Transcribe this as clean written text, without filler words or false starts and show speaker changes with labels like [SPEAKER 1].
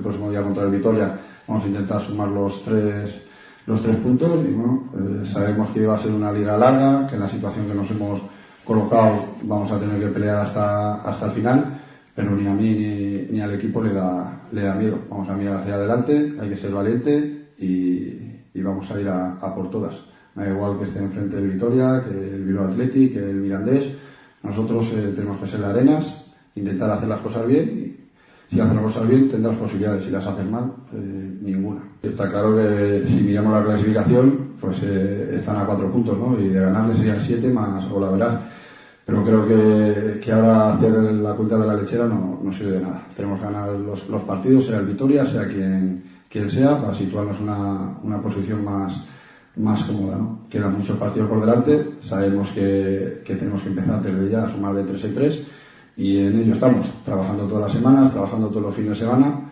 [SPEAKER 1] El próximo día contra el Vitoria vamos a intentar sumar los tres puntos y bueno, sabemos que va a ser una liga larga, que en la situación que nos hemos colocado vamos a tener que pelear hasta el final, pero ni a mí ni al equipo le da miedo. Vamos a mirar hacia adelante, hay que ser valiente y vamos a ir a por todas. Me da igual que esté enfrente del Vitoria, que el Bilbao Athletic, que el Mirandés. Nosotros tenemos que ser Arenas, intentar hacer las cosas bien. Y si haces las cosas bien tendrás posibilidades, si las haces mal, ninguna. Está claro que si miramos la clasificación, pues están a 4 puntos, ¿no? Y de ganarle serían 7 más Olaveraz. Pero creo que ahora hacer la cuenta de la lechera no sirve de nada. Tenemos que ganar los partidos, sea el Vitoria, sea quien sea, para situarnos en una posición más cómoda, ¿no? Quedan muchos partidos por delante, sabemos que tenemos que empezar desde ya a sumar de 3 en 3 y en ello estamos, trabajando todas las semanas, trabajando todos los fines de semana